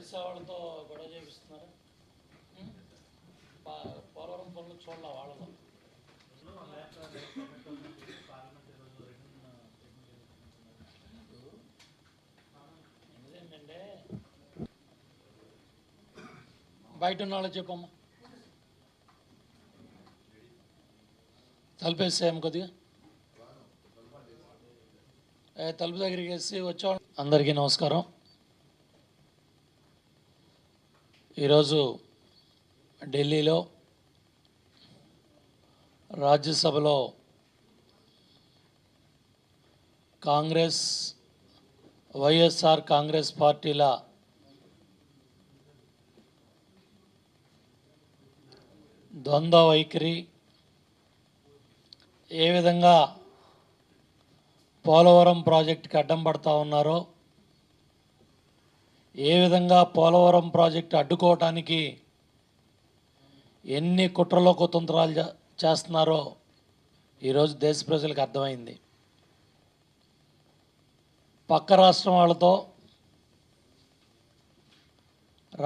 ఒరిస్సా వాళ్ళతో గొడవ చేపిస్తున్నారు. పోలవరం పనులు చూడాల వాళ్ళలో ఎందుకంటే బయట ఉన్న వాళ్ళు చెప్పమ్మా, తలుపేసేయం కొద్దిగా, తలుపు దగ్గరికి వేసి వచ్చా. అందరికీ నమస్కారం. ఈరోజు ఢిల్లీలో రాజ్యసభలో కాంగ్రెస్, వైఎస్ఆర్ కాంగ్రెస్ పార్టీల ద్వంద్వ వైఖరి, ఏ విధంగా పోలవరం ప్రాజెక్టుకి అడ్డం పడతా ఉన్నారో, ఏ విధంగా పోలవరం ప్రాజెక్టు అడ్డుకోవటానికి ఎన్ని కుట్రలో కుతంత్రాలు చేస్తున్నారో ఈరోజు దేశ ప్రజలకు అర్థమైంది. పక్క రాష్ట్రం వాళ్ళతో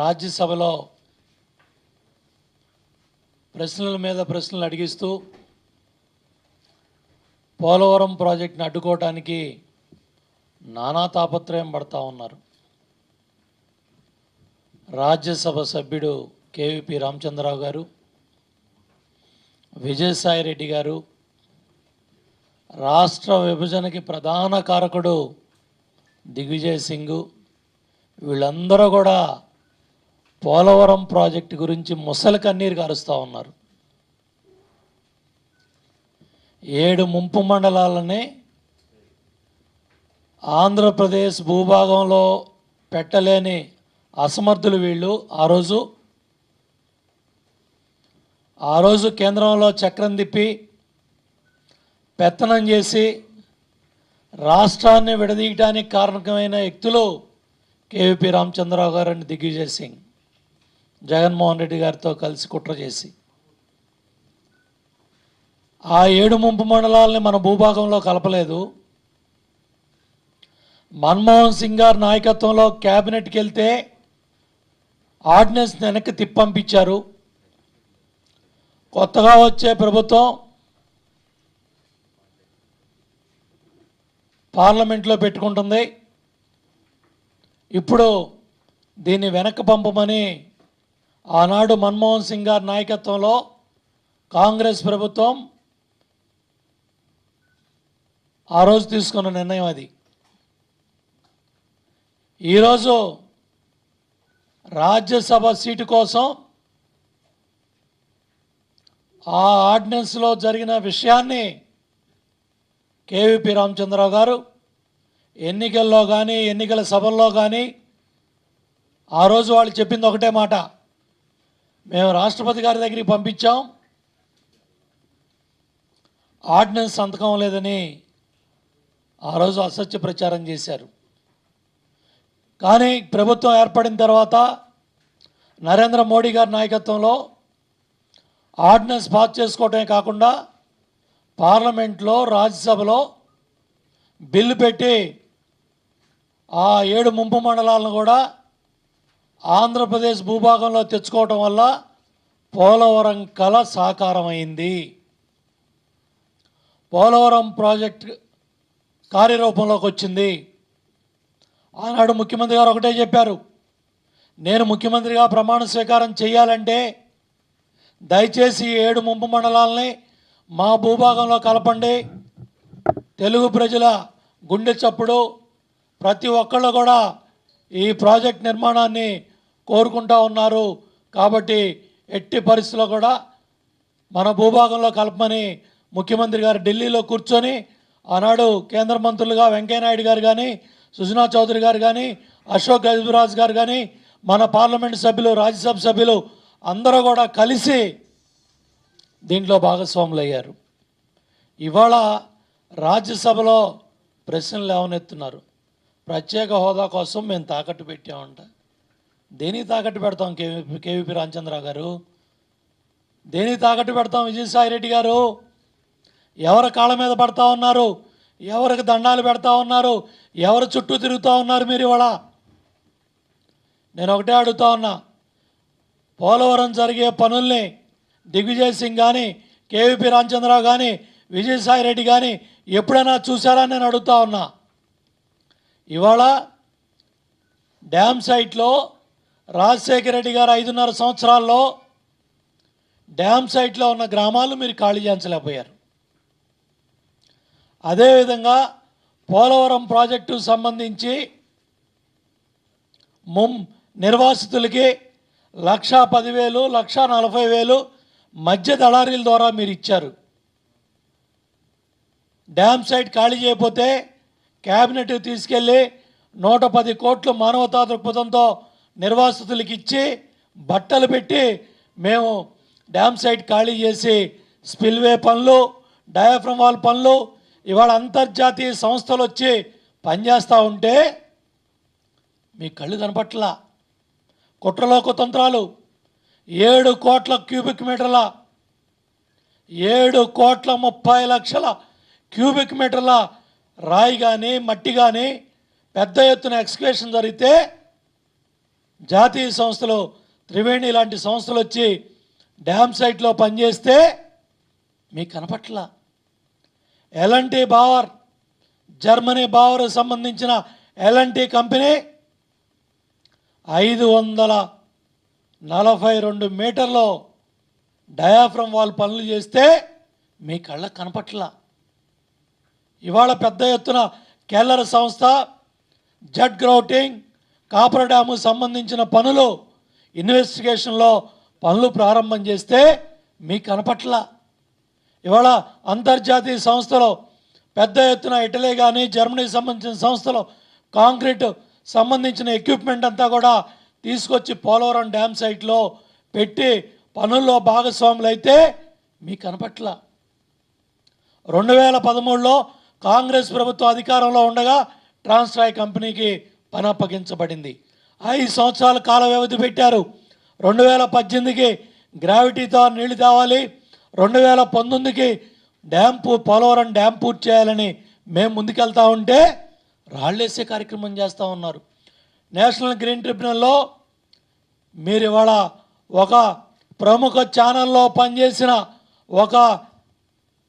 రాజ్యసభలో ప్రశ్నల మీద ప్రశ్నలు అడిగిస్తూ పోలవరం ప్రాజెక్టుని అడ్డుకోవటానికి నానా తాపత్రయం పడతా ఉన్నారు. రాజ్యసభ సభ్యుడు కేవీపీ రామచంద్రరావు గారు, విజయసాయిరెడ్డి గారు, రాష్ట్ర విభజనకి ప్రధాన కారకుడు దిగ్విజయ్ సింగ్, వీళ్ళందరూ కూడా పోలవరం ప్రాజెక్టు గురించి ముసలి కన్నీరు కారుస్తూ ఉన్నారు. 7 ముంపు మండలాలని ఆంధ్రప్రదేశ్ భూభాగంలో పెట్టలేని అసమర్థులు వీళ్ళు. ఆ రోజు కేంద్రంలో చక్రం తిప్పి పెత్తనం చేసి రాష్ట్రాన్ని విడదీయటానికి కారణమైన వ్యక్తులు కేవీపీ రామచంద్రరావు గారు అండ్ దిగ్విజయ్ సింగ్, జగన్మోహన్ రెడ్డి గారితో కలిసి కుట్ర చేసి ఆ 7 ముంపు మండలాలని మన భూభాగంలో కలపలేదు. మన్మోహన్ సింగ్ గారి నాయకత్వంలో క్యాబినెట్కి వెళ్తే ఆర్డినెన్స్ వెనక్కి తిప్పంపించారు. కొత్తగా వచ్చే ప్రభుత్వం పార్లమెంట్లో పెట్టుకుంటుంది. ఇప్పుడు దీన్ని వెనక్కి పంపమని ఆనాడు మన్మోహన్ సింగ్ గారి నాయకత్వంలో కాంగ్రెస్ ప్రభుత్వం ఆ రోజు తీసుకున్న నిర్ణయం అది. ఈరోజు రాజ్యసభ సీటు కోసం ఆ ఆర్డినెన్స్లో జరిగిన విషయాన్ని కేవీపీ రామచంద్రరావు గారు ఎన్నికల్లో కానీ ఎన్నికల సభల్లో కానీ ఆ రోజు వాళ్ళు చెప్పింది ఒకటే మాట, మేము రాష్ట్రపతి గారి దగ్గరికి పంపించాం, ఆర్డినెన్స్ సంతకం లేదని ఆ రోజు అసత్య ప్రచారం చేశారు. కానీ ప్రభుత్వం ఏర్పడిన తర్వాత నరేంద్ర మోడీ గారి నాయకత్వంలో ఆర్డినెన్స్ పాస్ చేసుకోవటమే కాకుండా పార్లమెంట్లో రాజ్యసభలో బిల్లు పెట్టి ఆ 7 ముంపు మండలాలను కూడా ఆంధ్రప్రదేశ్ భూభాగంలో తెచ్చుకోవటం వల్ల పోలవరం కళ సాకారమైంది. పోలవరం ప్రాజెక్ట్ కార్యరూపంలోకి వచ్చింది. ఆనాడు ముఖ్యమంత్రి గారు ఒకటే చెప్పారు, నేను ముఖ్యమంత్రిగా ప్రమాణ స్వీకారం చేయాలంటే దయచేసి 7 ముంపు మండలాలని మా భూభాగంలో కలపండి. తెలుగు ప్రజల గుండె చప్పుడు, ప్రతి ఒక్కళ్ళు కూడా ఈ ప్రాజెక్ట్ నిర్మాణాన్ని కోరుకుంటూ ఉన్నారు. కాబట్టి ఎట్టి పరిస్థితుల్లో కూడా మన భూభాగంలో కలపమని ముఖ్యమంత్రి గారు ఢిల్లీలో కూర్చొని ఆనాడు కేంద్ర మంత్రులుగా వెంకయ్యనాయుడు గారు కానీ, సుజనా చౌదరి గారు కానీ, అశోక్ గజబరాజ్ గారు కానీ, మన పార్లమెంటు సభ్యులు, రాజ్యసభ సభ్యులు అందరూ కూడా కలిసి దీంట్లో భాగస్వాములు అయ్యారు. ఇవాళ రాజ్యసభలో ప్రశ్నలు లేవనెత్తున్నారు. ప్రత్యేక హోదా కోసం మేము తాకట్టు పెట్టామంట. దేనికి తాకట్టు పెడతాం కేవీపీ రామచంద్రరావు గారు? దేనికి తాకట్టు పెడతాం విజయసాయిరెడ్డి గారు? ఎవరి కాళ్ళ మీద పడతా ఉన్నారు? ఎవరికి దండాలు పెడతా ఉన్నారు? ఎవరు చుట్టూ తిరుగుతూ ఉన్నారు మీరు? ఇవాళ నేను ఒకటే అడుగుతా ఉన్నా, పోలవరం జరిగే పనుల్ని దిగ్విజయ్ సింగ్ కానీ, కేవీపీ రామచంద్రరావు కానీ, విజయసాయి రెడ్డి కానీ ఎప్పుడైనా చూసారా నేను అడుగుతా ఉన్నా. ఇవాళ డ్యామ్ సైట్లో రాజశేఖర రెడ్డి గారు 5.5 సంవత్సరాల్లో డ్యామ్ సైట్లో ఉన్న గ్రామాలు మీరు ఖాళీ చేయించలేకపోయారు. అదేవిధంగా పోలవరం ప్రాజెక్టు సంబంధించి నిర్వాసితులకి 1,10,000, 1,40,000 మధ్య దళారీల ద్వారా మీరు ఇచ్చారు. డ్యామ్ సైట్ ఖాళీ చేయకపోతే క్యాబినెట్ తీసుకెళ్ళి 110 కోట్లు మానవతా దృక్పథంతో నిర్వాసితులకి ఇచ్చి బట్టలు పెట్టి మేము డ్యామ్ సైట్ ఖాళీ చేసి స్పిల్వే పనులు, డయాఫ్రమ్ వాల్ పనులు ఇవాళ అంతర్జాతీయ సంస్థలు వచ్చి పనిచేస్తూ ఉంటే మీ కళ్ళు కనపట్లా. కుట్రలో కుతంత్రాలు 7 కోట్ల క్యూబిక్ మీటర్ల 7,30,00,000 క్యూబిక్ మీటర్ల రాయి కానీ మట్టి కానీ పెద్ద ఎత్తున ఎక్స్కవేషన్ జరిగితే జాతీయ సంస్థలు త్రివేణి లాంటి సంస్థలు వచ్చి డ్యామ్ సైట్లో పనిచేస్తే మీకు కనపట్ల. ఎల్ఎన్టీ బావర్, జర్మనీ బావర్ సంబంధించిన ఎల్ఎన్టీ కంపెనీ 542 మీటర్లో డయాఫ్రమ్ వాల్ పనులు చేస్తే మీ కళ్ళకు కనపట్ల. ఇవాళ పెద్ద ఎత్తున కెల్లర్ సంస్థ జెట్ గ్రౌటింగ్, కాపర్ డ్యాము సంబంధించిన పనులు ఇన్వెస్టిగేషన్లో పనులు ప్రారంభం చేస్తే మీకు కనపట్ల. ఇవాళ అంతర్జాతీయ సంస్థలు పెద్ద ఎత్తున ఇటలీ కానీ జర్మనీకి సంబంధించిన సంస్థలు కాంక్రీట్ సంబంధించిన ఎక్విప్మెంట్ అంతా కూడా తీసుకొచ్చి పోలవరం డ్యామ్ సైట్లో పెట్టి పనుల్లో భాగస్వాములు అయితే మీకు కనపట్ల. 2013లో కాంగ్రెస్ ప్రభుత్వం అధికారంలో ఉండగా ట్రాన్స్ట్రాయ్ కంపెనీకి పని అప్పగించబడింది. 5 సంవత్సరాల కాల వ్యవధి పెట్టారు. 2018కి గ్రావిటీతో నీళ్లు తేవాలి, 2019కి పోలవరం డ్యామ్ పూర్తి చేయాలని మేము ముందుకెళ్తా ఉంటే రాళ్ళేసే కార్యక్రమం చేస్తూ ఉన్నారు. నేషనల్ గ్రీన్ ట్రిబ్యునల్లో మీరు ఇవాళ ఒక ప్రముఖ ఛానల్లో పనిచేసిన ఒక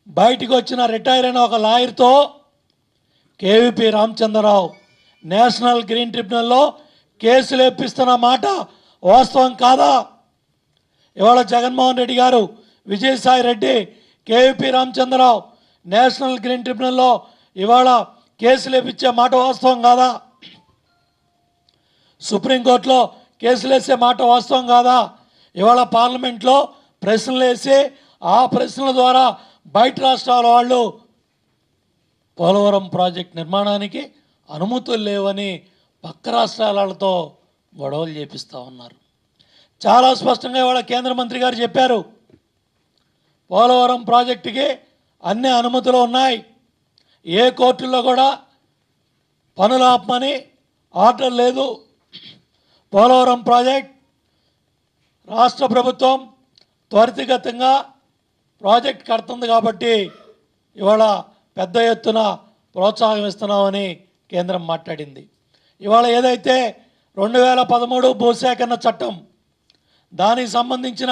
బయటికి వచ్చిన రిటైర్ అయిన ఒక లాయర్తో కేవీపీ రామచంద్రరావు నేషనల్ గ్రీన్ ట్రిబ్యునల్లో కేసులు ఎప్పిస్తున్న మాట వాస్తవం కాదా? ఇవాళ Jaganmohan Reddy garu, Vijayasai Reddy, KVP Ramachandrarao national green ట్రిబ్యునల్లో ఇవాళ కేసులు వేపించే మాట వాస్తవం కాదా? సుప్రీంకోర్టులో కేసులు వేసే మాట వాస్తవం కాదా? ఇవాళ పార్లమెంట్లో ప్రశ్నలు వేసి ఆ ప్రశ్నల ద్వారా బయట రాష్ట్రాల వాళ్ళు పోలవరం ప్రాజెక్ట్ నిర్మాణానికి అనుమతులు లేవని పక్క రాష్ట్రాలతో గొడవలు చేపిస్తూ ఉన్నారు. చాలా స్పష్టంగా ఇవాళ కేంద్ర మంత్రి గారు చెప్పారు, పోలవరం ప్రాజెక్టుకి అన్ని అనుమతులు ఉన్నాయి, ఏ కోర్టుల్లో కూడా పనులు ఆపమని ఆర్డర్ లేదు. పోలవరం ప్రాజెక్ట్ రాష్ట్ర ప్రభుత్వం త్వరితగతంగా ప్రాజెక్ట్ కడుతుంది కాబట్టి ఇవాళ పెద్ద ఎత్తున ప్రోత్సాహం ఇస్తున్నామని కేంద్రం మాట్లాడింది. ఇవాళ ఏదైతే 2013 భూసేకరణ చట్టం దానికి సంబంధించిన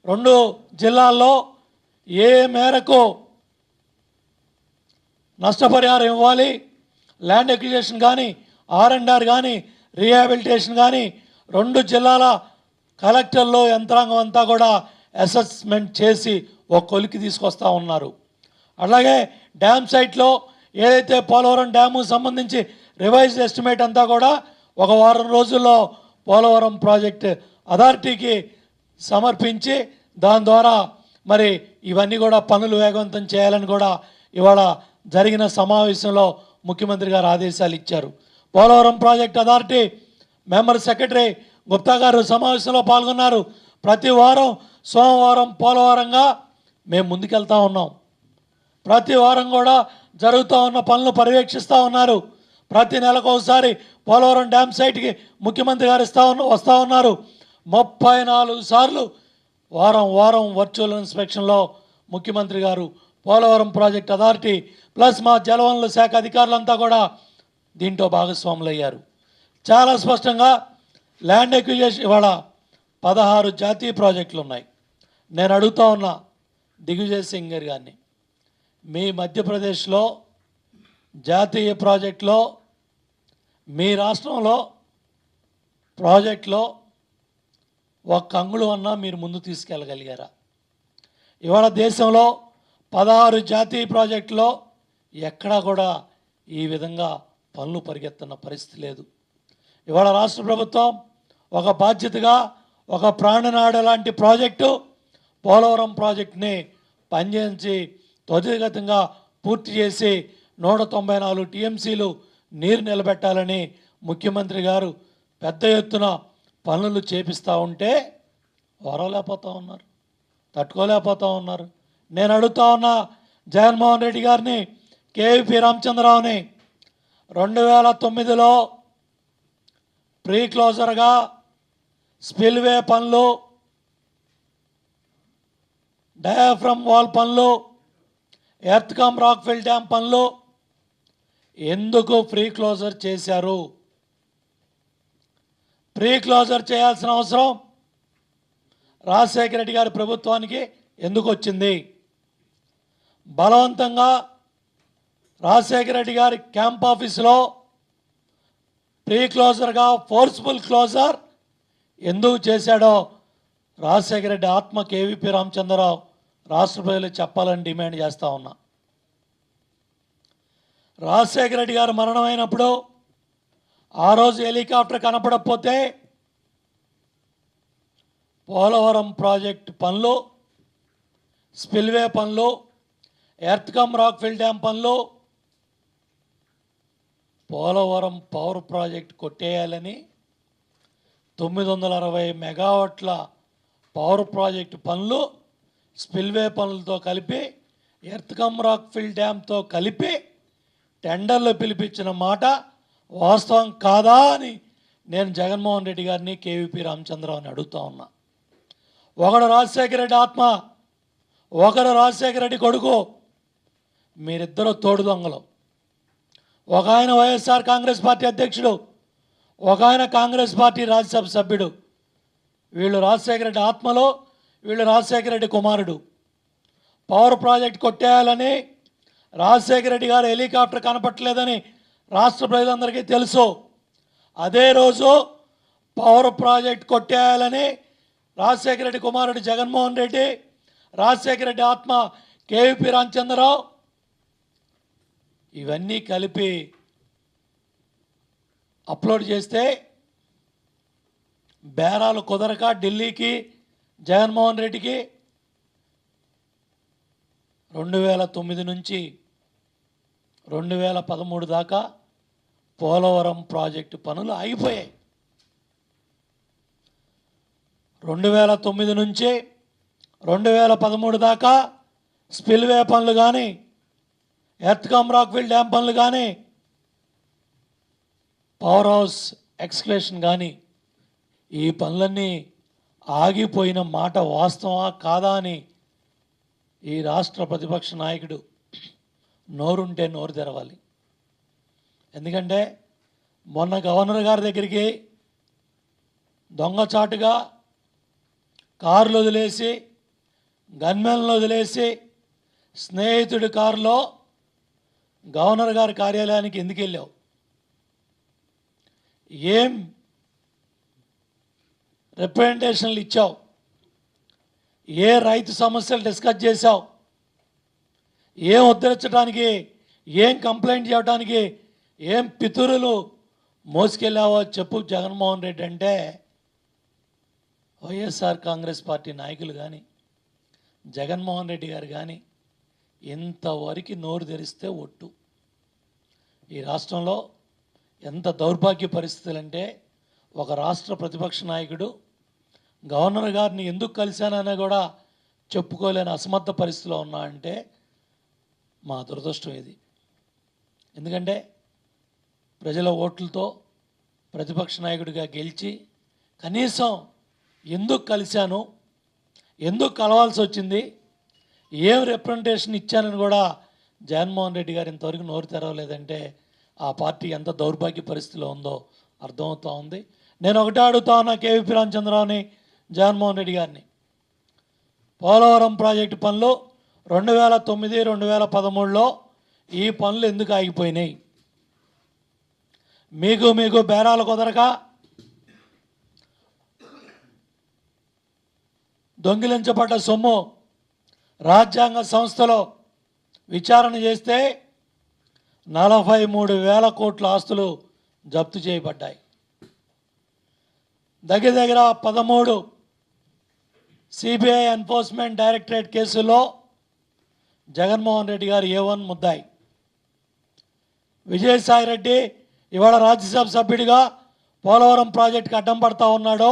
2 జిల్లాల్లో ఏ మేరకు నష్టపరిహారం ఇవ్వాలి, ల్యాండ్ ఎక్విజిషన్ కానీ, R&R కానీ, రీహాబిలిటేషన్ కానీ 2 జిల్లాల కలెక్టర్లు యంత్రాంగం అంతా కూడా అసెస్మెంట్ చేసి ఒక కొలికి తీసుకొస్తూ ఉన్నారు. అలాగే డ్యామ్ సైట్లో ఏదైతే పోలవరం డ్యాము సంబంధించి రివైజ్డ్ ఎస్టిమేట్ అంతా కూడా ఒక వారం రోజుల్లో పోలవరం ప్రాజెక్ట్ అథారిటీకి సమర్పించి దాని ద్వారా మరి ఇవన్నీ కూడా పనులు వేగవంతం చేయాలని కూడా ఇవాళ జరిగిన సమావేశంలో ముఖ్యమంత్రి గారు ఆదేశాలు ఇచ్చారు. Polavaram project authority member secretary Gupta గారు సమావేశంలో పాల్గొన్నారు. ప్రతి వారం సోమవారం పోలవరంగా మేము ముందుకెళ్తా ఉన్నాం. ప్రతి వారం కూడా జరుగుతూ ఉన్న పనులు పర్యవేక్షిస్తూ ఉన్నారు. ప్రతి నెలకు ఒకసారి పోలవరం డ్యామ్ సైట్కి ముఖ్యమంత్రి గారు వస్తూ ఉన్నారు. 34 సార్లు వారం వర్చువల్ ఇన్స్పెక్షన్లో ముఖ్యమంత్రి గారు పోలవరం ప్రాజెక్ట్ అథారిటీ ప్లస్ మా జలవనరుల శాఖ అధికారులంతా కూడా దీంట్లో భాగస్వాములు అయ్యారు. చాలా స్పష్టంగా ల్యాండ్ ఎక్విజిషన్ ఇవాళ 16 జాతీయ ప్రాజెక్టులు ఉన్నాయి. నేను అడుగుతా ఉన్నా దిగ్విజయ్ సింగ్ గారిని, మీ మధ్యప్రదేశ్లో జాతీయ ప్రాజెక్టులో మీ రాష్ట్రంలో ప్రాజెక్టులో ఒక్క అంగుళం అన్నా మీరు ముందు తీసుకెళ్ళగలిగారా? ఇవాళ దేశంలో 16 జాతీయ ప్రాజెక్టులో ఎక్కడా కూడా ఈ విధంగా పనులు పరిగెత్తున్న పరిస్థితి లేదు. ఇవాళ రాష్ట్ర ప్రభుత్వం ఒక బాధ్యతగా ఒక ప్రాణనాడ లాంటి ప్రాజెక్టు పోలవరం ప్రాజెక్టుని పనిచేసి త్వరితగతంగా పూర్తి చేసి 194 టీఎంసీలు నీరు నిలబెట్టాలని ముఖ్యమంత్రి గారు పెద్ద ఎత్తున పనులు చేపిస్తూ ఉంటే ఓరలేకపోతూ ఉన్నారు, తట్టుకోలేకపోతూ ఉన్నారు. నేను అడుగుతా ఉన్నా జగన్మోహన్ రెడ్డి గారిని, కేవీపీ రామచంద్రరావుని, 2009లో ప్రీ క్లోజర్గా స్పిల్వే పనులు, డయాఫ్రమ్ వాల్ పనులు, ఎర్త్కమ్ రాక్ఫిల్ డ్యామ్ పనులు ఎందుకు ప్రీ క్లోజర్ చేశారు? ప్రీ క్లోజర్ చేయాల్సిన అవసరం రాజశేఖర రెడ్డి గారి ప్రభుత్వానికి ఎందుకు వచ్చింది? బలవంతంగా రాజశేఖర రెడ్డి గారి క్యాంప్ ఆఫీసులో ప్రీ క్లోజర్గా ఫోర్స్ఫుల్ క్లోజర్ ఎందుకు చేశాడో రాజశేఖర రెడ్డి ఆత్మ కేవీపీ రామచంద్రరావు రాష్ట్ర ప్రజలు చెప్పాలని డిమాండ్ చేస్తూ ఉన్నా. రాజశేఖర రెడ్డి గారు మరణమైనప్పుడు ఆ రోజు హెలికాప్టర్ కనపడకపోతే పోలవరం ప్రాజెక్టు పనులు, స్పిల్వే పనులు, ఎర్త్కమ్ రాక్ఫిల్ డ్యామ్ పనులు, పోలవరం పవర్ ప్రాజెక్ట్ కొట్టేయాలని 960 మెగావాట్ల పవర్ ప్రాజెక్టు పనులు స్పిల్వే పనులతో కలిపి ఎర్త్కమ్ రాక్ఫిల్ డ్యామ్తో కలిపి టెండర్లు పిలిపించిన మాట వాస్తవం కాదా అని నేను జగన్మోహన్ రెడ్డి గారిని, కేవీపీ రామచంద్రరావుని అడుగుతా ఉన్నా. ఒకడు రాజశేఖర రెడ్డి ఆత్మ, ఒకడు రాజశేఖర రెడ్డి కొడుకు, మీరిద్దరూ తోడు దొంగలు. ఒక ఆయన వైఎస్ఆర్ కాంగ్రెస్ పార్టీ అధ్యక్షుడు, ఒక ఆయన కాంగ్రెస్ పార్టీ రాజ్యసభ సభ్యుడు. వీళ్ళు రాజశేఖర రెడ్డి ఆత్మలో, వీళ్ళు రాజశేఖర రెడ్డి కుమారుడు. పవర్ ప్రాజెక్ట్ కొట్టేయాలని రాజశేఖర రెడ్డి గారు హెలికాప్టర్ కనపట్టలేదని రాష్ట్ర ప్రజలందరికీ తెలుసు. అదే రోజు పవర్ ప్రాజెక్ట్ కొట్టేయాలని రాజశేఖర రెడ్డి కుమారుడు జగన్మోహన్ రెడ్డి, రాజశేఖర రెడ్డి ఆత్మ కేవీపీ రామచంద్రరావు ఇవన్నీ కలిపి అప్లోడ్ చేస్తే బేరాలు కుదరక ఢిల్లీకి జగన్మోహన్ రెడ్డికి 2009 నుంచి 2013 దాకా పోలవరం ప్రాజెక్టు పనులు ఆగిపోయాయి. 2009 నుంచి 2013 దాకా స్పిల్వే పనులు కానీ, ఎర్త్కమ్ రాక్ఫిల్ డ్యామ్ పనులు కానీ, పవర్ హౌస్ ఎక్స్కవేషన్ కానీ ఈ పనులన్నీ ఆగిపోయిన మాట వాస్తవా కాదా అని ఈ రాష్ట్ర ప్రతిపక్ష నాయకుడు నోరుంటే నోరు తెరవాలి. ఎందుకంటే మొన్న గవర్నర్ గారి దగ్గరికి దొంగచాటుగా కార్లు వదిలేసి, గన్మెన్లు వదిలేసి, స్నేహితుడి కారులో గవర్నర్ గారి కార్యాలయానికి ఎందుకు వెళ్ళావు? ఏం రిప్రజెంటేషన్లు ఇచ్చావు? ఏ రైతు సమస్యలు డిస్కస్ చేశావు? ఏం ఉద్ధరించడానికి, ఏం కంప్లైంట్ చేయడానికి, ఏం పితూరులు మోసుకెళ్ళావో చెప్పు జగన్మోహన్ రెడ్డి అంటే వైఎస్ఆర్ కాంగ్రెస్ పార్టీ నాయకులు కానీ, జగన్మోహన్ రెడ్డి గారు కానీ ఇంతవరకు నోరు తెరిస్తే ఒట్టు. ఈ రాష్ట్రంలో ఎంత దౌర్భాగ్య పరిస్థితులు అంటే, ఒక రాష్ట్ర ప్రతిపక్ష నాయకుడు గవర్నర్ గారిని ఎందుకు కలిశానని కూడా చెప్పుకోలేని అసమర్థ పరిస్థితిలో ఉన్నా అంటే మా దురదృష్టం ఇది. ఎందుకంటే ప్రజల ఓట్లతో ప్రతిపక్ష నాయకుడిగా గెలిచి కనీసం ఎందుకు కలిశాను, ఎందుకు కలవాల్సి వచ్చింది, ఏం రిప్రజెంటేషన్ ఇచ్చానని కూడా జగన్మోహన్ రెడ్డి గారు ఇంతవరకు నోరు తెరవలేదంటే ఆ పార్టీ ఎంత దౌర్భాగ్య పరిస్థితిలో ఉందో అర్థమవుతూ ఉంది. నేను ఒకటే అడుగుతా ఉన్నా కేవీపీ రామచంద్రరావుని, జగన్మోహన్ రెడ్డి గారిని. పోలవరం ప్రాజెక్టు పనులు 2009, 2013లో ఈ పనులు ఎందుకు ఆగిపోయినాయి? మీకు బేరాలు కుదరక దొంగిలించబడ్డ సొమ్ము రాజ్యాంగ సంస్థలో విచారణ చేస్తే 43,000 కోట్ల ఆస్తులు జప్తు చేయబడ్డాయి. దగ్గర 13 సిబిఐ ఎన్ఫోర్స్మెంట్ డైరెక్టరేట్ కేసుల్లో జగన్మోహన్ రెడ్డి గారు A1 ముద్దాయి. విజయసాయి రెడ్డి ఇవాళ రాజ్యసభ సభ్యుడిగా పోలవరం ప్రాజెక్టుకి అడ్డం పడతా ఉన్నాడో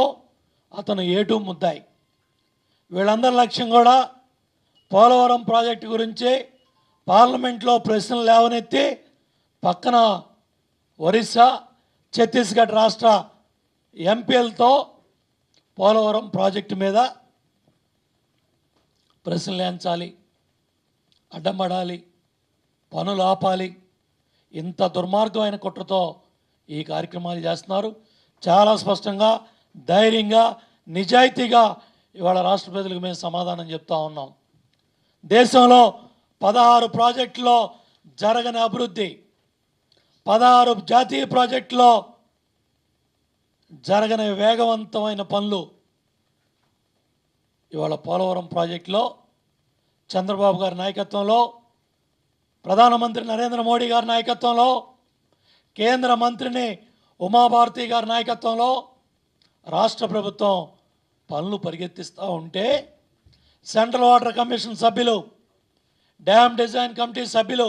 అతను A2 ముద్దాయి. వీళ్ళందరి లక్ష్యం కూడా పోలవరం ప్రాజెక్టు గురించి పార్లమెంట్లో ప్రశ్నలు లేవనెత్తి పక్కన ఒరిస్సా, ఛత్తీస్గఢ్ రాష్ట్ర ఎంపీలతో పోలవరం ప్రాజెక్టు మీద ప్రశ్నలు వేయించాలి, అడ్డం పడాలి, పనులు ఆపాలి. ఇంత దుర్మార్గమైన కుట్రతో ఈ కార్యక్రమాలు చేస్తున్నారు. చాలా స్పష్టంగా, ధైర్యంగా, నిజాయితీగా ఇవాళ రాష్ట్ర ప్రజలకు మేము సమాధానం చెప్తా ఉన్నాం. దేశంలో 16 ప్రాజెక్టులో జరగని అభివృద్ధి, 16 జాతీయ ప్రాజెక్టులో జరగని వేగవంతమైన పనులు ఇవాళ పోలవరం ప్రాజెక్టులో చంద్రబాబు గారి నాయకత్వంలో, ప్రధానమంత్రి నరేంద్ర మోడీ గారి నాయకత్వంలో, కేంద్ర మంత్రిని ఉమాభారతి గారి నాయకత్వంలో రాష్ట్ర ప్రభుత్వం పనులు పరిగెత్తిస్తూ ఉంటే సెంట్రల్ వాటర్ కమిషన్ సభ్యులు, డ్యామ్ డిజైన్ కమిటీ సభ్యులు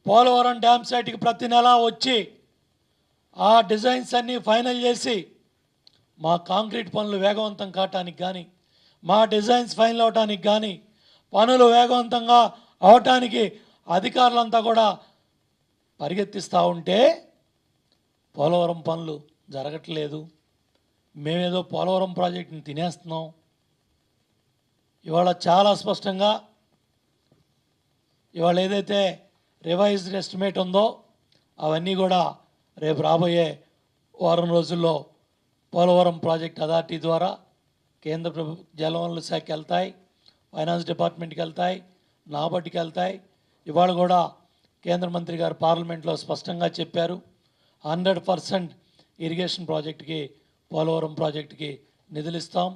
పోలవరం డ్యామ్ సైట్కి ప్రతి నెల వచ్చి ఆ డిజైన్స్ అన్నీ ఫైనల్ చేసి మా కాంక్రీట్ పనులు వేగవంతం కావటానికి కానీ, మా డిజైన్స్ ఫైనల్ అవటానికి కానీ, పనులు వేగవంతంగా అవటానికి అధికారులంతా కూడా పరిగెత్తిస్తూ ఉంటే పోలవరం పనులు జరగట్లేదు. మేమేదో పోలవరం ప్రాజెక్టుని తినేస్తున్నాం. ఇవాళ చాలా స్పష్టంగా ఇవాళ ఏదైతే రివైజ్డ్ ఎస్టిమేట్ ఉందో అవన్నీ కూడా రేపు రాబోయే వారం రోజుల్లో పోలవరం ప్రాజెక్ట్ అథారిటీ ద్వారా కేంద్ర జలవనరుల శాఖకి వెళ్తాయి, ఫైనాన్స్ డిపార్ట్మెంట్కి వెళ్తాయి, నాబార్డుకి వెళ్తాయి. ఇవాళ కూడా కేంద్ర మంత్రి గారు పార్లమెంట్లో స్పష్టంగా చెప్పారు, 100% ఇరిగేషన్ ప్రాజెక్టుకి, పోలవరం ప్రాజెక్టుకి నిధులు ఇస్తాం.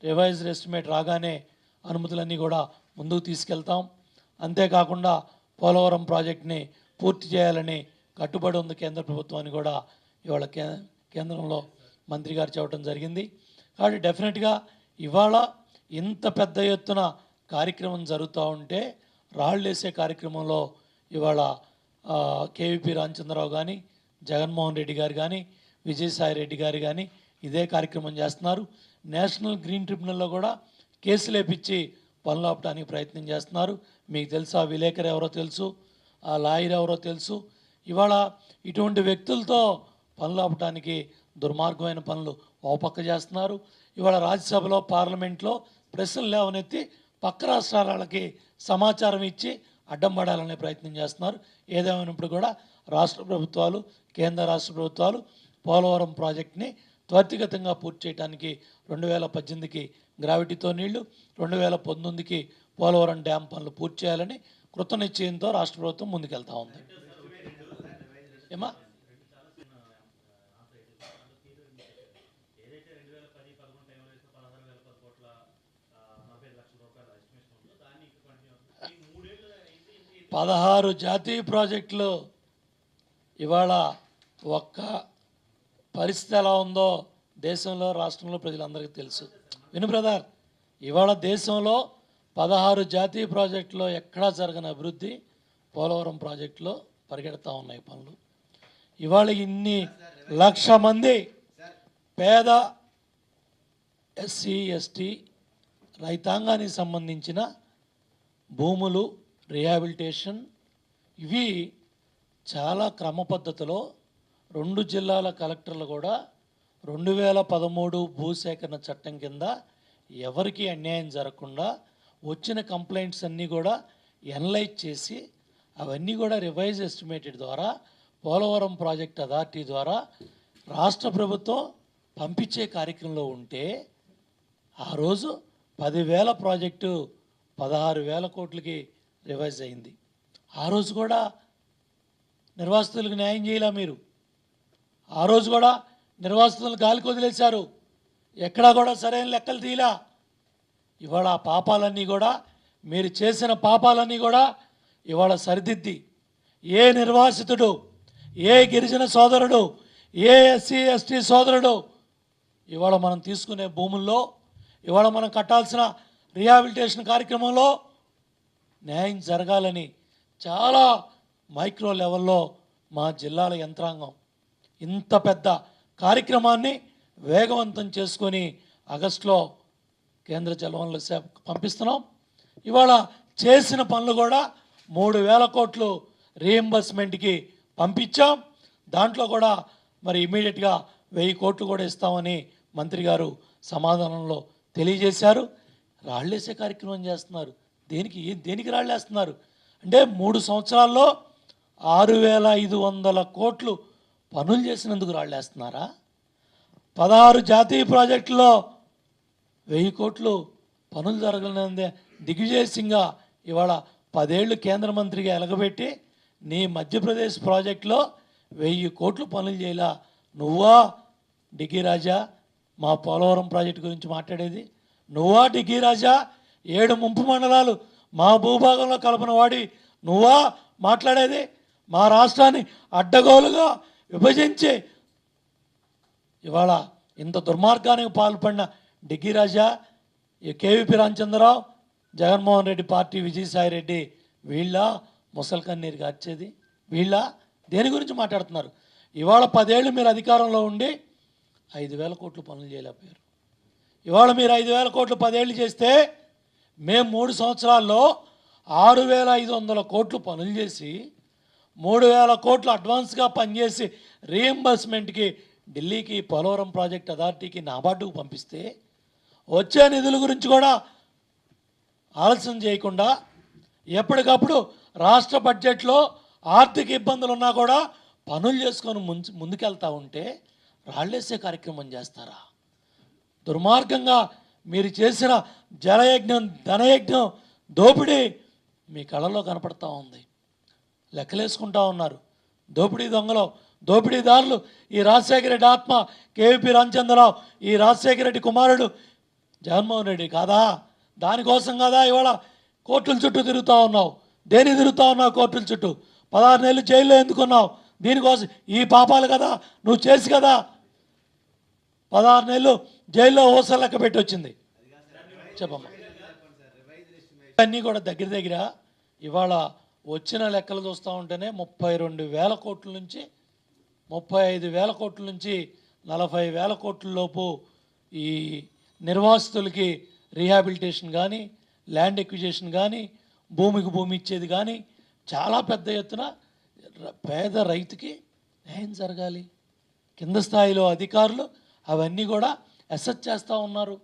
రివైజ్డ్ ఎస్టిమేట్ రాగానే అనుమతులన్నీ కూడా ముందుకు తీసుకెళ్తాం. అంతేకాకుండా పోలవరం ప్రాజెక్టుని పూర్తి చేయాలని కట్టుబడి ఉంది కేంద్ర ప్రభుత్వాన్ని కూడా ఇవాళ కేంద్రంలో మంత్రి గారు చెప్పడం జరిగింది. కాబట్టి డెఫినెట్గా ఇవాళ ఇంత పెద్ద ఎత్తున కార్యక్రమం జరుగుతూ ఉంటే రాళ్ళేసే కార్యక్రమంలో ఇవాళ కేవీపీ రామచంద్రరావు కానీ, జగన్మోహన్ రెడ్డి గారు కానీ, విజయసాయి రెడ్డి గారు కానీ ఇదే కార్యక్రమం చేస్తున్నారు. నేషనల్ గ్రీన్ ట్రిబ్యునల్లో కూడా కేసులు వేపించి పనులు ఆపడానికి ప్రయత్నం చేస్తున్నారు. మీకు తెలుసు, ఆ విలేకరు ఎవరో తెలుసు, ఆ లాయర్ ఎవరో తెలుసు. ఇవాళ ఇటువంటి వ్యక్తులతో పనులు ఆపడానికి దుర్మార్గమైన పనులు ఓ పక్క చేస్తున్నారు. ఇవాళ రాజ్యసభలో, పార్లమెంట్లో ప్రశ్నలు లేవనెత్తి పక్క రాష్ట్రాలకి సమాచారం ఇచ్చి అడ్డం పడాలనే ప్రయత్నం చేస్తున్నారు. ఏదేమైనప్పుడు కూడా రాష్ట్ర ప్రభుత్వాలు, కేంద్ర రాష్ట్ర ప్రభుత్వాలు పోలవరం ప్రాజెక్ట్ని త్వరితగతంగా పూర్తి చేయడానికి 2018కి గ్రావిటీతో నీళ్లు, 2019కి పోలవరం డ్యామ్ పనులు పూర్తి చేయాలని కృతనిశ్చయంతో రాష్ట్ర ప్రభుత్వం ముందుకెళ్తా ఉంది. ఏమా పదహారు జాతీయ ప్రాజెక్టులు ఇవాళ ఒక్క పరిస్థితి ఎలా ఉందో దేశంలో, రాష్ట్రంలో ప్రజలందరికీ తెలుసు. విను బ్రదర్, ఇవాళ దేశంలో 16 జాతీయ ప్రాజెక్టులో ఎక్కడా జరగని అభివృద్ధి పోలవరం ప్రాజెక్టులో పరిగెడతా ఉన్నాయి పనులు. ఇవాళ ఇన్ని 1,00,000 మంది పేద ఎస్సీ, ఎస్టీ రైతాంగానికి సంబంధించిన భూములు, రిహాబిలిటేషన్ ఇవి చాలా క్రమ పద్ధతిలో 2 జిల్లాల కలెక్టర్లు కూడా 2013 భూసేకరణ చట్టం కింద ఎవరికి అన్యాయం జరగకుండా వచ్చిన కంప్లైంట్స్ అన్నీ కూడా ఎనలైజ్ చేసి అవన్నీ కూడా రివైజ్ ఎస్టిమేటెడ్ ద్వారా పోలవరం ప్రాజెక్ట్ అథారిటీ ద్వారా రాష్ట్ర ప్రభుత్వం పంపించే కార్యక్రమంలో ఉంటే ఆ రోజు 10,000 ప్రాజెక్టు 16,000 కోట్లకి రివైజ్ అయింది. ఆ రోజు కూడా నిర్వాసితులకు న్యాయం చేయలే మీరు. ఆ రోజు కూడా నిర్వాసితులను గాలికి వదిలేశారు. ఎక్కడా కూడా సరైన లెక్కలు తీయలా. ఇవాళ ఆ పాపాలన్నీ కూడా మీరు చేసిన పాపాలన్నీ కూడా ఇవాళ సరిదిద్ది ఏ నిర్వాసితుడు, ఏ గిరిజన సోదరుడు, ఏ ఎస్సీ ఎస్టీ సోదరుడు ఇవాళ మనం తీసుకునే భూముల్లో, ఇవాళ మనం కట్టాల్సిన రిహాబిలిటేషన్ కార్యక్రమంలో న్యాయం జరగాలని చాలా మైక్రో లెవెల్లో మా జిల్లాల యంత్రాంగం ఇంత పెద్ద కార్యక్రమాన్ని వేగవంతం చేసుకొని ఆగస్టులో కేంద్ర జలవనరుల శాఖ పంపిస్తున్నాం. ఇవాళ చేసిన పనులు కూడా 3,000 కోట్లు రీఎంబర్స్మెంట్కి పంపించాం. దాంట్లో కూడా మరి ఇమీడియట్గా 1,000 కోట్లు కూడా ఇస్తామని మంత్రి గారు సమాధానంలో తెలియజేశారు. రాళ్ళేసే కార్యక్రమం చేస్తున్నారు. దేనికి రాళ్ళేస్తున్నారు అంటే 3 సంవత్సరాల్లో 6,500 కోట్లు పనులు చేసినందుకు రాళ్ళేస్తున్నారా? 16 జాతీయ ప్రాజెక్టుల్లో 1,000 కోట్లు పనులు జరగలేదే దిగ్విజయ్ సింగ్ ఇవాళ 10 ఏళ్ళు కేంద్ర మంత్రిగా ఎలగబెట్టి నీ మధ్యప్రదేశ్ ప్రాజెక్టులో 1,000 కోట్లు పనులు చేయలా. నువ్వా డిగ్గి రాజా మా పోలవరం ప్రాజెక్టు గురించి మాట్లాడేది? నువ్వా డిగ్గి రాజా 7 ముంపు మండలాలు మా భూభాగంలో కలపన వాడి నువ్వా మాట్లాడేది? మా రాష్ట్రాన్ని అడ్డగోలుగా విభజించి ఇవాళ ఇంత దుర్మార్గానికి పాల్పడిన డిగ్గి రాజా, ఈ కేవీపీ రామచంద్రరావు, జగన్మోహన్ రెడ్డి పార్టీ, విజయసాయి రెడ్డి వీళ్ళ ముసలి కన్నీరు గార్చేది? వీళ్ళ దేని గురించి మాట్లాడుతున్నారు? ఇవాళ 10 ఏళ్ళు మీరు అధికారంలో ఉండి 5,000 కోట్లు పనులు చేయలేకపోయారు. ఇవాళ మీరు 5,000 కోట్లు 10 ఏళ్ళు చేస్తే మేము 3 సంవత్సరాల్లో 6,500 కోట్లు పనులు చేసి 3,000 కోట్లు అడ్వాన్స్గా పనిచేసి రీఎంబర్స్మెంట్కి ఢిల్లీకి, పోలవరం ప్రాజెక్ట్ అథారిటీకి, నాబార్డుకు పంపిస్తే వచ్చే నిధుల గురించి కూడా ఆలస్యం చేయకుండా ఎప్పటికప్పుడు రాష్ట్ర బడ్జెట్లో ఆర్థిక ఇబ్బందులు ఉన్నా కూడా పనులు చేసుకొని ముందుకెళ్తూ ఉంటే రాళ్ళేసే కార్యక్రమం చేస్తారా? దుర్మార్గంగా మీరు చేసిన జలయజ్ఞం, ధనయజ్ఞం, దోపిడీ మీ కళ్ళలో కనపడతా ఉంది. లెక్కలేసుకుంటా ఉన్నారు. దోపిడీ దొంగలు, దోపిడీదారులు ఈ రాజశేఖర రెడ్డి ఆత్మ, కేవీపీ రామచంద్రరావు, ఈ రాజశేఖర రెడ్డి కుమారుడు జగన్మోహన్ రెడ్డి కాదా? దానికోసం కదా ఇవాళ కోర్టుల చుట్టూ తిరుగుతూ ఉన్నావు. దేని తిరుగుతూ ఉన్నావు కోర్టుల చుట్టూ? 16 నెలలు జైల్లో ఎందుకున్నావు? దీనికోసం. ఈ పాపాలు కదా నువ్వు చేసి కదా 16 నెలలు జైల్లో ఊసలు లెక్క పెట్టి వచ్చింది. చెప్పమ్మా. అన్నీ కూడా దగ్గర ఇవాళ వచ్చిన లెక్కలు చూస్తూ ఉంటేనే 32,000 కోట్ల నుంచి 35,000 కోట్ల నుంచి 40,000 కోట్ల లోపు ఈ నిర్వాసితులకి రీహాబిలిటేషన్ కానీ, ల్యాండ్ ఎక్విజేషన్ కానీ, భూమికి భూమి ఇచ్చేది కానీ చాలా పెద్ద ఎత్తున పేద రైతుకి న్యాయం జరగాలి. కింద స్థాయిలో అధికారులు అవన్నీ కూడా అసెస్ చేస్తూ ఉన్నారు.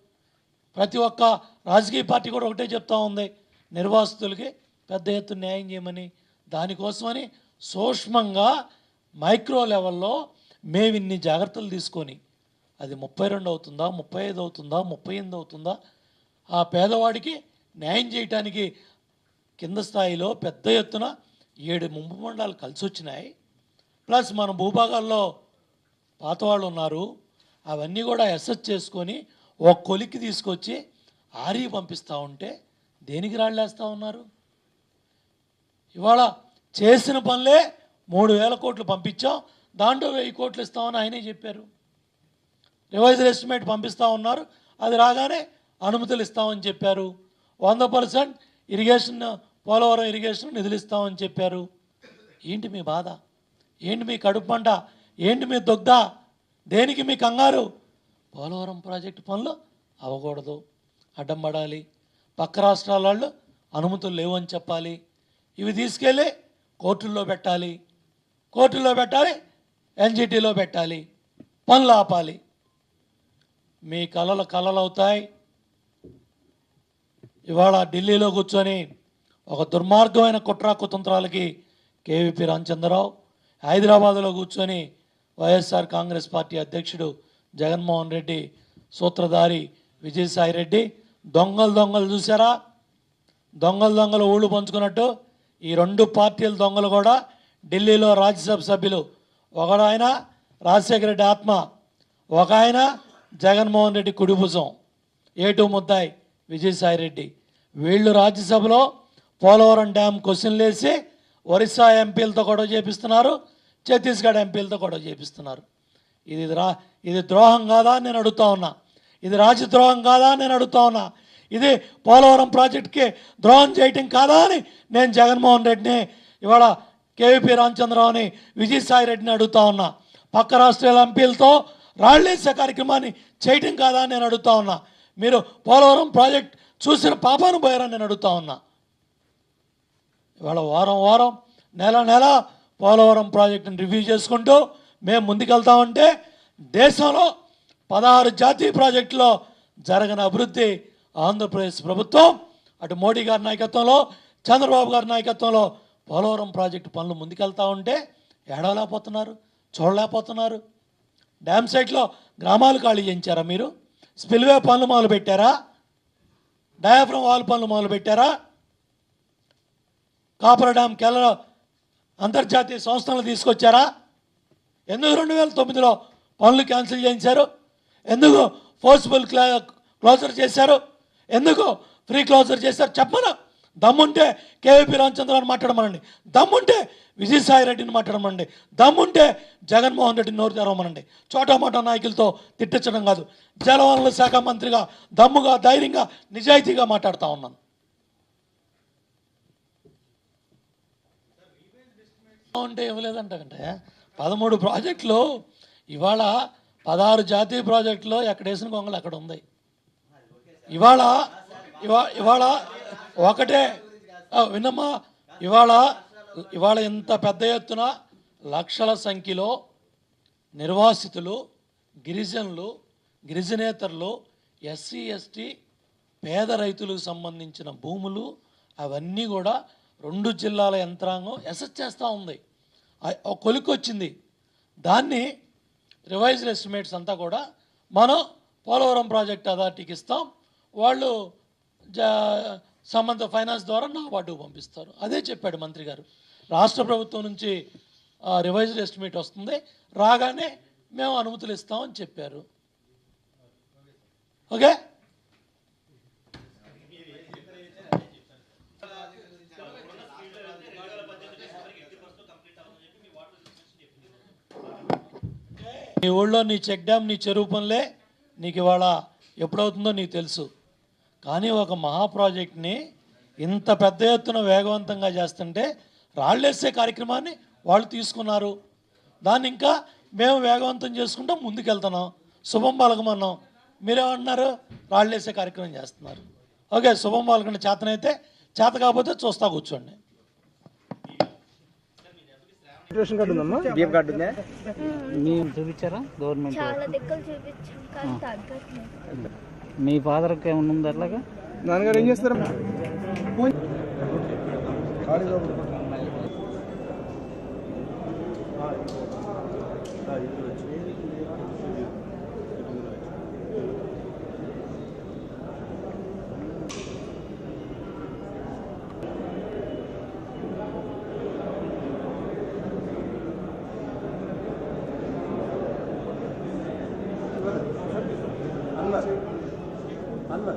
ప్రతి ఒక్క రాజకీయ పార్టీ కూడా ఒకటే చెప్తా ఉంది, నిర్వాసితులకి పెద్ద ఎత్తున న్యాయం చేయమని. దానికోసమని సూక్ష్మంగా మైక్రో లెవెల్లో మేము ఇన్ని జాగ్రత్తలు తీసుకొని అది 32 అవుతుందా, 35 అవుతుందా, 38 అవుతుందా, ఆ పేదవాడికి న్యాయం చేయటానికి కింద స్థాయిలో పెద్ద ఎత్తున 7 ముంపు మండలాలు కలిసి వచ్చినాయి. ప్లస్ మన భూభాగాల్లో పాతవాళ్ళు ఉన్నారు. అవన్నీ కూడా అసెస్ చేసుకొని ఒక కొలిక్కి తీసుకొచ్చి ఆర్ఈ పంపిస్తూ ఉంటే దేనికి రాళ్ళేస్తూ ఉన్నారు? ఇవాళ చేసిన పనులే 3,000 కోట్లు పంపించాం, దాంట్లో 1,000 కోట్లు ఇస్తామని ఆయనే చెప్పారు. రివైజ్డ్ ఎస్టిమేట్ పంపిస్తూ ఉన్నారు, అది రాగానే అనుమతులు ఇస్తామని చెప్పారు. 100% ఇరిగేషన్, పోలవరం ఇరిగేషన్ నిధులు ఇస్తామని చెప్పారు. ఏంటి మీ బాధ? ఏంటి మీ కడుపు పంట? ఏంటి మీ దొగ్ధ? దేనికి మీ కంగారు? పోలవరం ప్రాజెక్టు పనులు అవ్వకూడదు, అడ్డం పడాలి, పక్క రాష్ట్రాల వాళ్ళు అనుమతులు లేవని చెప్పాలి, ఇవి తీసుకెళ్ళి కోర్టుల్లో పెట్టాలి, ఎన్జిటీలో పెట్టాలి, పనులు ఆపాలి. మీ కళలు అవుతాయి. ఇవాళ ఢిల్లీలో కూర్చొని ఒక దుర్మార్గమైన కుట్ర కుతంత్రాలకి కేవీపీ రామచంద్రరావు, హైదరాబాదులో కూర్చొని వైఎస్ఆర్ కాంగ్రెస్ పార్టీ అధ్యక్షుడు జగన్మోహన్ రెడ్డి సూత్రధారి విజయసాయి రెడ్డి దొంగలు చూసారా? దొంగలు ఊళ్ళు పంచుకున్నట్టు ఈ రెండు పార్టీల దొంగలు కూడా ఢిల్లీలో రాజ్యసభ సభ్యులు. ఒకడాయన రాజశేఖర రెడ్డి ఆత్మ, ఒక ఆయన జగన్మోహన్ రెడ్డి కుడిభుజం, ఏటు ముద్దాయి విజయసాయి రెడ్డి. వీళ్ళు రాజ్యసభలో పోలవరం డ్యామ్ క్వశ్చన్లు వేసి ఒరిస్సా ఎంపీలతో గొడవ చేపిస్తున్నారు, ఛత్తీస్గఢ్ ఎంపీలతో గొడవ చేపిస్తున్నారు. ఇది ద్రోహం కాదా అని నేను అడుగుతా ఉన్నా. ఇది రాజద్రోహం కాదా అని నేను అడుగుతా ఉన్నా. ఇది పోలవరం ప్రాజెక్టుకి ద్రోహం చేయటం కాదా అని నేను జగన్మోహన్ రెడ్డిని, ఇవాళ కేవీపీ రామచంద్రరావుని, విజయసాయి రెడ్డిని అడుగుతా ఉన్నా. పక్క రాష్ట్రాల ఎంపీలతో రాళ్ళేసే కార్యక్రమాన్ని చేయటం కాదా అని నేను అడుగుతా ఉన్నా. మీరు పోలవరం ప్రాజెక్ట్ చూసిన పాపాను పోయారని నేను అడుగుతా ఉన్నా. ఇవాళ వారం నెల పోలవరం ప్రాజెక్టుని రివ్యూ చేసుకుంటూ మేము ముందుకెళ్తామంటే దేశంలో 16 జాతీయ ప్రాజెక్టులో జరగని అభివృద్ధి ఆంధ్రప్రదేశ్ ప్రభుత్వం అటు మోడీ గారి నాయకత్వంలో, చంద్రబాబు గారి నాయకత్వంలో పోలవరం ప్రాజెక్టు పనులు ముందుకెళ్తా ఉంటే ఏడవలేకపోతున్నారు, చూడలేకపోతున్నారు. డ్యామ్ సైట్లో గ్రామాలు ఖాళీ చేయించారా మీరు? స్పిల్వే పనులు మొదలు పెట్టారా? డయాఫ్రమ్ వాల్ పనులు మొదలు పెట్టారా? కాపర్ డ్యామ్ కేరళ అంతర్జాతీయ సంస్థలను తీసుకొచ్చారా? ఎందుకు 2009లో పనులు క్యాన్సిల్ చేయించారు? ఎందుకు ఫోర్స్ఫుల్ క్లోజర్ చేశారు? ఎందుకు ఫ్రీ క్లోజర్ చేశారు? చెప్పమను. దమ్ముంటే కేవీపీ రామచంద్రరావుని మాట్లాడమనండి, దమ్ముంటే విజయసాయి రెడ్డిని మాట్లాడమనండి, దమ్ముంటే జగన్మోహన్ రెడ్డిని నోరు తెరవమనండి. చోటామోటా నాయకులతో తిట్టించడం కాదు. జలవనరుల శాఖ మంత్రిగా దమ్ముగా, ధైర్యంగా, నిజాయితీగా మాట్లాడుతూ ఉన్నాను. అంటే ఇవ్వలేదంటే 13 ప్రాజెక్టులు ఇవాళ 16 జాతీయ ప్రాజెక్టులో ఎక్కడ వేసిన గొంగలు అక్కడ ఉంది. ఇవాళ ఒకటే విన్నమ్మా, ఇవాళ ఇంత పెద్ద ఎత్తున లక్షల సంఖ్యలో నిర్వాసితులు, గిరిజనులు, గిరిజనేతరులు, ఎస్సీ ఎస్టీ పేద రైతులకు సంబంధించిన భూములు అవన్నీ కూడా 2 జిల్లాల యంత్రాంగం అసెస్ చేస్తూ ఉంది. కొలిక్కొచ్చింది. దాన్ని రివైజ్డ్ ఎస్టిమేట్స్ అంతా కూడా మనం పోలవరం ప్రాజెక్ట్ అథారిటీకి ఇస్తాం, వాళ్ళు సంబంధిత ఫైనాన్స్ ద్వారా నాబార్డుకు పంపిస్తారు. అదే చెప్పాడు మంత్రి గారు. రాష్ట్ర ప్రభుత్వం నుంచి రివైజ్డ్ ఎస్టిమేట్ వస్తుంది, రాగానే మేము అనుమతులు ఇస్తామని చెప్పారు. ఓకే, నీ ఊళ్ళో నీ చెక్ డ్యామ్, నీ చెరువు పనులే నీకు ఇవాళ ఎప్పుడవుతుందో నీకు తెలుసు. కానీ ఒక మహా ప్రాజెక్ట్ని ఇంత పెద్ద ఎత్తున వేగవంతంగా చేస్తుంటే రాళ్ళేసే కార్యక్రమాన్ని వాళ్ళు తీసుకున్నారు. దాన్ని ఇంకా మేము వేగవంతం చేసుకుంటాం, ముందుకెళ్తున్నాం, శుభం పలకమన్నాం. మీరేమన్నారు? రాళ్ళేసే కార్యక్రమం చేస్తున్నారు. ఓకే, శుభం పలకండి. చేతనైతే, చేత కాకపోతే చూస్తా కూర్చోండి. రేషన్ కార్డు ఉందమ్మా? బియ్యం కార్డు ఉందా? మేము చూపించారా గవర్నమెంట్? చాలా దగ్గర చూపించాం కానీ తగ్గట్లేదు. మీ ఫాదర్కి ఏమన్నా ఉంది అట్లాగా? నాన్నగారు ఏం చేస్తారు? అన్న